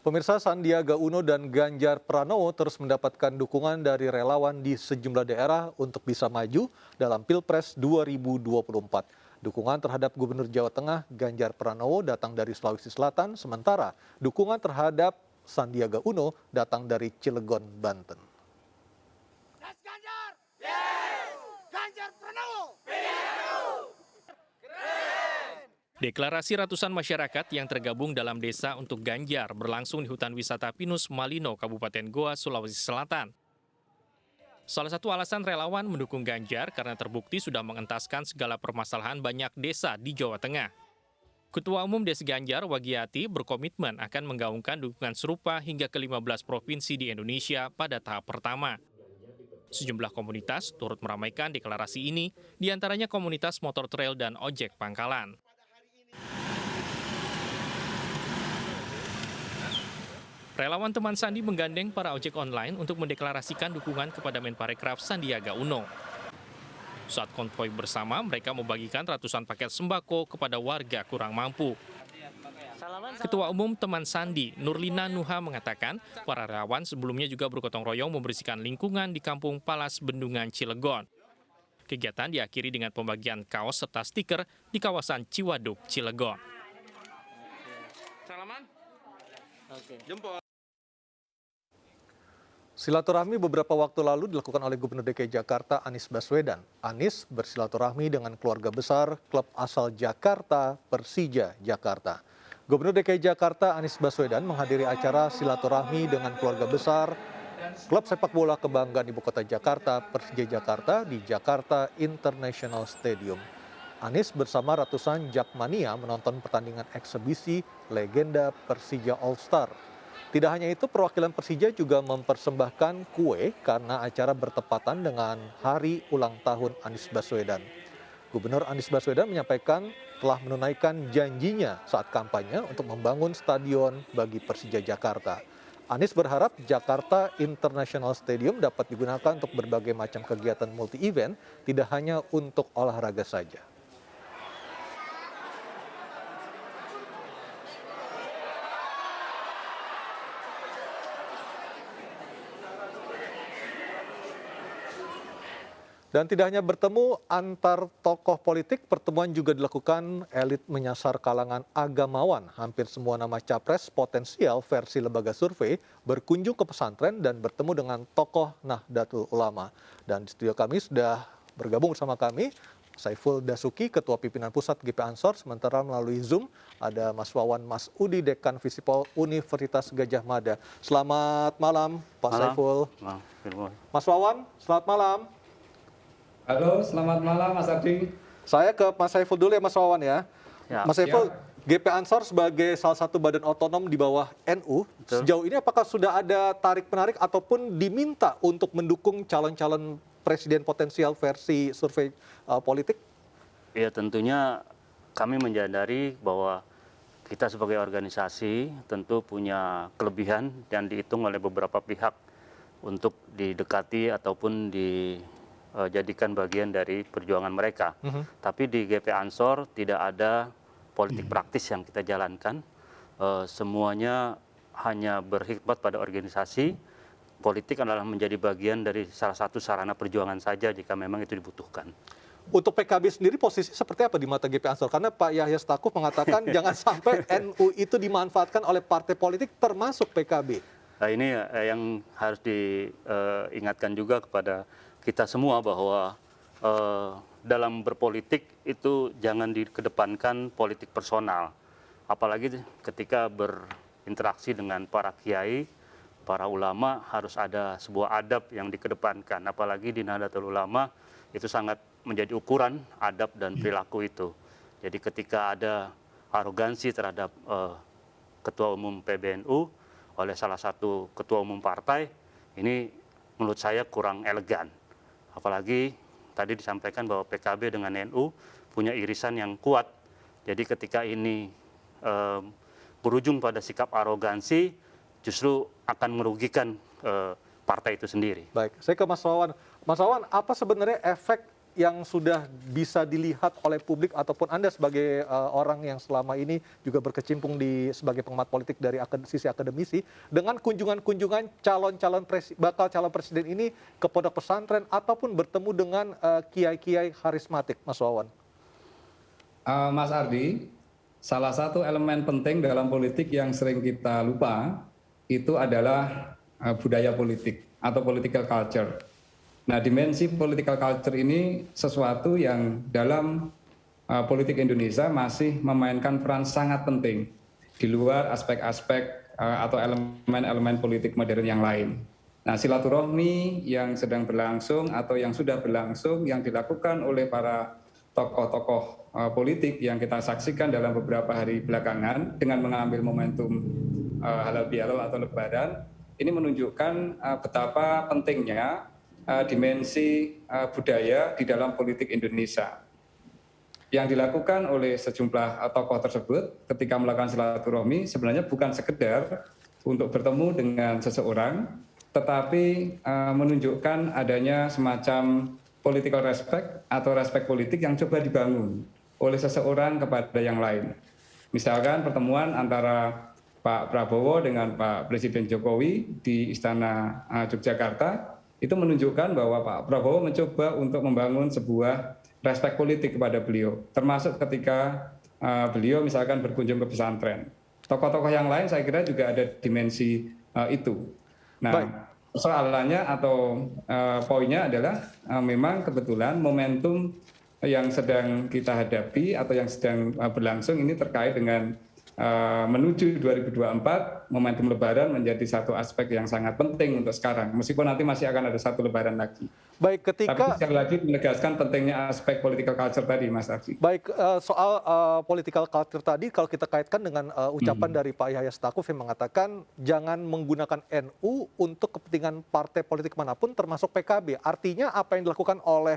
Pemirsa, Sandiaga Uno dan Ganjar Pranowo terus mendapatkan dukungan dari relawan di sejumlah daerah untuk bisa maju dalam Pilpres 2024. Dukungan terhadap Gubernur Jawa Tengah Ganjar Pranowo datang dari Sulawesi Selatan, sementara dukungan terhadap Sandiaga Uno datang dari Cilegon, Banten. Yes, Ganjar! Yes! Ganjar Pranowo! Deklarasi ratusan masyarakat yang tergabung dalam desa untuk Ganjar berlangsung di hutan wisata Pinus Malino, Kabupaten Goa, Sulawesi Selatan. Salah satu alasan relawan mendukung Ganjar karena terbukti sudah mengentaskan segala permasalahan banyak desa di Jawa Tengah. Ketua Umum Des Ganjar, Wagiati, berkomitmen akan menggaungkan dukungan serupa hingga ke 15 provinsi di Indonesia pada tahap pertama. Sejumlah komunitas turut meramaikan deklarasi ini, diantaranya komunitas motor trail dan ojek pangkalan. Relawan teman Sandi menggandeng para ojek online untuk mendeklarasikan dukungan kepada Menparekraf Sandiaga Uno. Saat konvoi bersama, mereka membagikan ratusan paket sembako kepada warga kurang mampu. Ketua Umum Teman Sandi, Nurlina Nuha, mengatakan para relawan sebelumnya juga bergotong royong membersihkan lingkungan di Kampung Palas, Bendungan, Cilegon. Kegiatan diakhiri dengan pembagian kaos serta stiker di kawasan Ciwaduk, Cilegon. Salaman? Jempol. Silaturahmi beberapa waktu lalu dilakukan oleh Gubernur DKI Jakarta Anies Baswedan. Anies bersilaturahmi dengan keluarga besar klub asal Jakarta, Persija Jakarta. Gubernur DKI Jakarta Anies Baswedan menghadiri acara silaturahmi dengan keluarga besar klub sepak bola kebanggaan Ibu Kota Jakarta, Persija Jakarta di Jakarta International Stadium. Anies bersama ratusan Jakmania menonton pertandingan eksebisi legenda Persija All Star. Tidak hanya itu, perwakilan Persija juga mempersembahkan kue karena acara bertepatan dengan hari ulang tahun Anies Baswedan. Gubernur Anies Baswedan menyampaikan telah menunaikan janjinya saat kampanye untuk membangun stadion bagi Persija Jakarta. Anies berharap Jakarta International Stadium dapat digunakan untuk berbagai macam kegiatan multi-event, tidak hanya untuk olahraga saja. Dan tidak hanya bertemu antar tokoh politik, pertemuan juga dilakukan elit menyasar kalangan agamawan. Hampir semua nama capres potensial versi lembaga survei berkunjung ke pesantren dan bertemu dengan tokoh Nahdlatul Ulama. Dan di studio kami sudah bergabung bersama kami Saiful Dasuki, Ketua Pimpinan Pusat GP Ansor, sementara melalui Zoom ada Mas Wawan Masudi, Dekan Visipol Universitas Gadjah Mada. Selamat malam, Pak Saiful. Mas Wawan, selamat malam. Halo, selamat malam Mas Ardi. Saya ke Mas Saiful dulu ya Mas Wawan ya. Mas Saiful, GP Ansor sebagai salah satu badan otonom di bawah NU, sejauh ini apakah sudah ada tarik-menarik ataupun diminta untuk mendukung calon-calon presiden potensial versi survei politik? Ya, tentunya kami menyadari bahwa kita sebagai organisasi tentu punya kelebihan yang dihitung oleh beberapa pihak untuk didekati ataupun dijadikan bagian dari perjuangan mereka. Tapi di GP Ansor tidak ada politik praktis yang kita jalankan. Semuanya hanya berkhidmat pada organisasi. Politik adalah menjadi bagian dari salah satu sarana perjuangan saja jika memang itu dibutuhkan. Untuk PKB sendiri posisi seperti apa di mata GP Ansor? Karena Pak Yahya Stakuf mengatakan jangan sampai NU itu dimanfaatkan oleh partai politik termasuk PKB. Nah, ini yang harus diingatkan juga kepada kita semua bahwa dalam berpolitik itu jangan dikedepankan politik personal. Apalagi ketika berinteraksi dengan para kiai, para ulama harus ada sebuah adab yang dikedepankan. Apalagi di Nahdlatul Ulama itu sangat menjadi ukuran adab dan perilaku itu. Jadi ketika ada arogansi terhadap Ketua Umum PBNU oleh salah satu Ketua Umum partai, ini menurut saya kurang elegan. Apalagi tadi disampaikan bahwa PKB dengan NU punya irisan yang kuat. Jadi ketika ini berujung pada sikap arogansi, justru akan merugikan partai itu sendiri. Baik, saya ke Mas Wawan. Mas Wawan, apa sebenarnya efek yang sudah bisa dilihat oleh publik ataupun Anda sebagai orang yang selama ini juga berkecimpung sebagai pengamat politik dari sisi akademisi, dengan kunjungan-kunjungan bakal calon presiden ini ke pondok pesantren ataupun bertemu dengan kiai-kiai karismatik, Mas Wawan? Mas Ardi, salah satu elemen penting dalam politik yang sering kita lupa itu adalah budaya politik atau political culture. Nah, dimensi political culture ini sesuatu yang dalam politik Indonesia masih memainkan peran sangat penting di luar aspek-aspek atau elemen-elemen politik modern yang lain. Nah, silaturahmi yang sedang berlangsung atau yang sudah berlangsung yang dilakukan oleh para tokoh-tokoh politik yang kita saksikan dalam beberapa hari belakangan dengan mengambil momentum halal bihalal atau lebaran, ini menunjukkan betapa pentingnya dimensi budaya di dalam politik Indonesia. Yang dilakukan oleh sejumlah tokoh tersebut ketika melakukan silaturahmi sebenarnya bukan sekedar untuk bertemu dengan seseorang, tetapi menunjukkan adanya semacam political respect atau respect politik yang coba dibangun oleh seseorang kepada yang lain. Misalkan pertemuan antara Pak Prabowo dengan Pak Presiden Jokowi di Istana Yogyakarta, itu menunjukkan bahwa Pak Prabowo mencoba untuk membangun sebuah respek politik kepada beliau, termasuk ketika beliau misalkan berkunjung ke pesantren. Tokoh-tokoh yang lain saya kira juga ada dimensi itu. Nah, persoalannya atau poinnya adalah memang kebetulan momentum yang sedang kita hadapi atau yang sedang berlangsung ini terkait dengan menuju 2024, momentum lebaran menjadi satu aspek yang sangat penting untuk sekarang, meskipun nanti masih akan ada satu lebaran lagi. Baik, ketika... Tapi sekali lagi menegaskan pentingnya aspek political culture tadi, Mas Ardi. Baik, soal political culture tadi, kalau kita kaitkan dengan ucapan dari Pak Yahya Stakuf yang mengatakan jangan menggunakan NU untuk kepentingan partai politik manapun, termasuk PKB. Artinya apa yang dilakukan oleh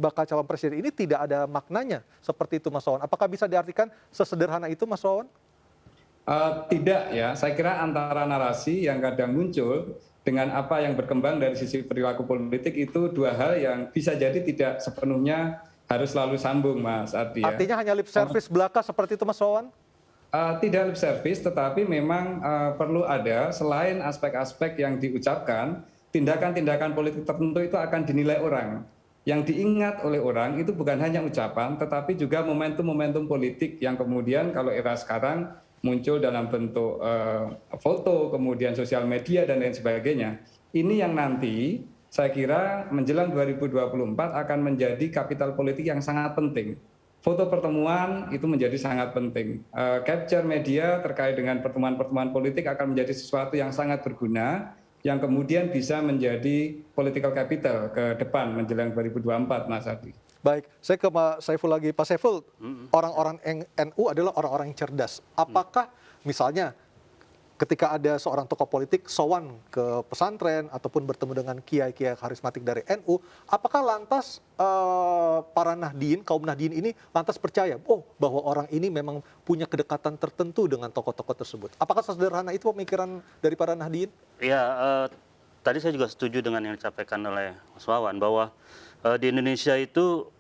bakal calon presiden ini tidak ada maknanya, seperti itu, Mas Wawan. Apakah bisa diartikan sesederhana itu, Mas Wawan? Tidak ya, saya kira antara narasi yang kadang muncul dengan apa yang berkembang dari sisi perilaku politik itu dua hal yang bisa jadi tidak sepenuhnya harus selalu sambung, Mas Ardi. Artinya hanya lip service belaka seperti itu, Mas Wawan? Tidak lip service, tetapi memang perlu ada selain aspek-aspek yang diucapkan, tindakan-tindakan politik tertentu itu akan dinilai orang. Yang diingat oleh orang itu bukan hanya ucapan, tetapi juga momentum-momentum politik yang kemudian kalau era sekarang muncul dalam bentuk foto, kemudian sosial media, dan lain sebagainya. Ini yang nanti saya kira menjelang 2024 akan menjadi kapital politik yang sangat penting. Foto pertemuan itu menjadi sangat penting. Capture media terkait dengan pertemuan-pertemuan politik akan menjadi sesuatu yang sangat berguna, yang kemudian bisa menjadi political capital ke depan menjelang 2024, Mas Adi. Baik, saya ke Pak Saiful lagi. Pak Saiful, orang-orang NU adalah orang-orang yang cerdas. Apakah misalnya ketika ada seorang tokoh politik sowan ke pesantren ataupun bertemu dengan kiai-kiai karismatik dari NU, apakah lantas para Nahdien, kaum Nahdien ini lantas percaya, bahwa orang ini memang punya kedekatan tertentu dengan tokoh-tokoh tersebut? Apakah sesederhana itu pemikiran dari para Nahdien? Ya, tadi saya juga setuju dengan yang disampaikan oleh Mas Wawan bahwa di Indonesia itu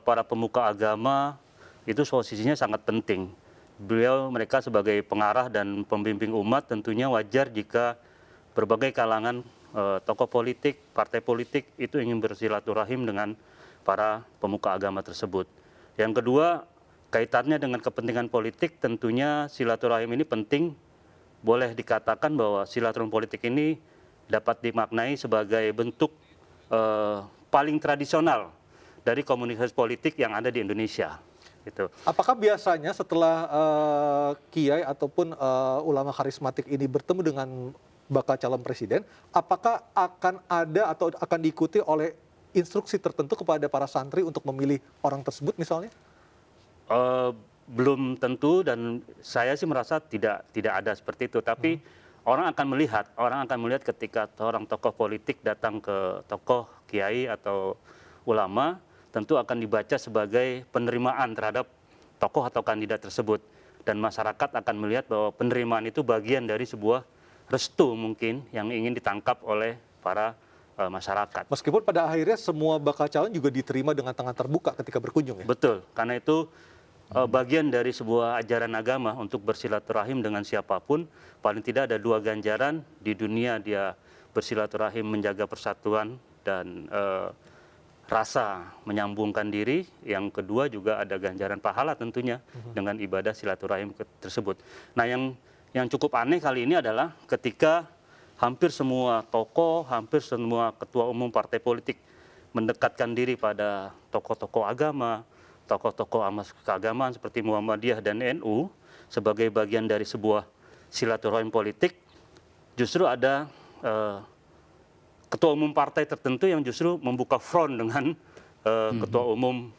para pemuka agama itu posisinya sangat penting. Mereka sebagai pengarah dan pembimbing umat tentunya wajar jika berbagai kalangan tokoh politik, partai politik itu ingin bersilaturahim dengan para pemuka agama tersebut. Yang kedua, kaitannya dengan kepentingan politik, tentunya silaturahim ini penting. Boleh dikatakan bahwa silaturahim politik ini dapat dimaknai sebagai bentuk paling tradisional dari komunikasi politik yang ada di Indonesia. Gitu. Apakah biasanya setelah kiai ataupun ulama karismatik ini bertemu dengan bakal calon presiden, apakah akan ada atau akan diikuti oleh instruksi tertentu kepada para santri untuk memilih orang tersebut misalnya? Belum tentu, dan saya sih merasa tidak ada seperti itu. Tapi orang akan melihat ketika seorang tokoh politik datang ke tokoh kiai atau ulama, tentu akan dibaca sebagai penerimaan terhadap tokoh atau kandidat tersebut. Dan masyarakat akan melihat bahwa penerimaan itu bagian dari sebuah restu mungkin yang ingin ditangkap oleh para masyarakat. Meskipun pada akhirnya semua bakal calon juga diterima dengan tangan terbuka ketika berkunjung ya? Betul, karena itu bagian dari sebuah ajaran agama untuk bersilaturahim dengan siapapun, paling tidak ada 2 ganjaran di dunia, dia bersilaturahim menjaga persatuan dan rasa menyambungkan diri. Yang kedua juga ada ganjaran pahala tentunya dengan ibadah silaturahim tersebut. Nah, yang cukup aneh kali ini adalah ketika hampir semua tokoh, hampir semua ketua umum partai politik mendekatkan diri pada tokoh-tokoh agama, tokoh-tokoh keagamaan seperti Muhammadiyah dan NU sebagai bagian dari sebuah silaturahim politik, justru ada ketua umum partai tertentu yang justru membuka front dengan ketua umum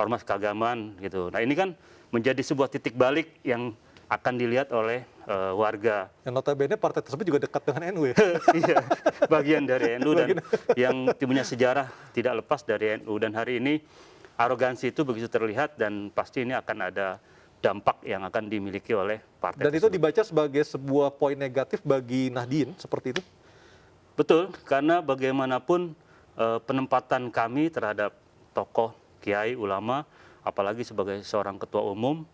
ormas keagamaan gitu. Nah, ini kan menjadi sebuah titik balik yang akan dilihat oleh warga. Yang notabene partai tersebut juga dekat dengan NU ya? Iya, bagian dari NU dan yang punya sejarah tidak lepas dari NU. Dan hari ini arogansi itu begitu terlihat dan pasti ini akan ada dampak yang akan dimiliki oleh partai Dan itu tersebut. dibaca sebagai sebuah poin negatif bagi Nahdien, seperti itu? Betul, karena bagaimanapun penempatan kami terhadap tokoh, kiai, ulama, apalagi sebagai seorang ketua umum,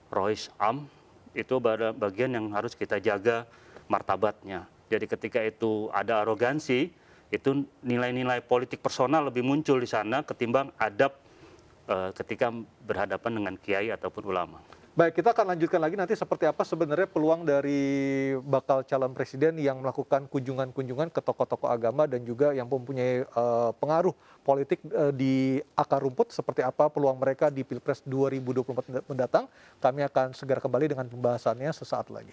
Rois Am, itu bagian yang harus kita jaga martabatnya. Jadi ketika itu ada arogansi, itu nilai-nilai politik personal lebih muncul di sana ketimbang adab ketika berhadapan dengan kiai ataupun ulama. Baik, kita akan lanjutkan lagi nanti seperti apa sebenarnya peluang dari bakal calon presiden yang melakukan kunjungan-kunjungan ke tokoh-tokoh agama dan juga yang mempunyai pengaruh politik di akar rumput, seperti apa peluang mereka di Pilpres 2024 mendatang. Kami akan segera kembali dengan pembahasannya sesaat lagi.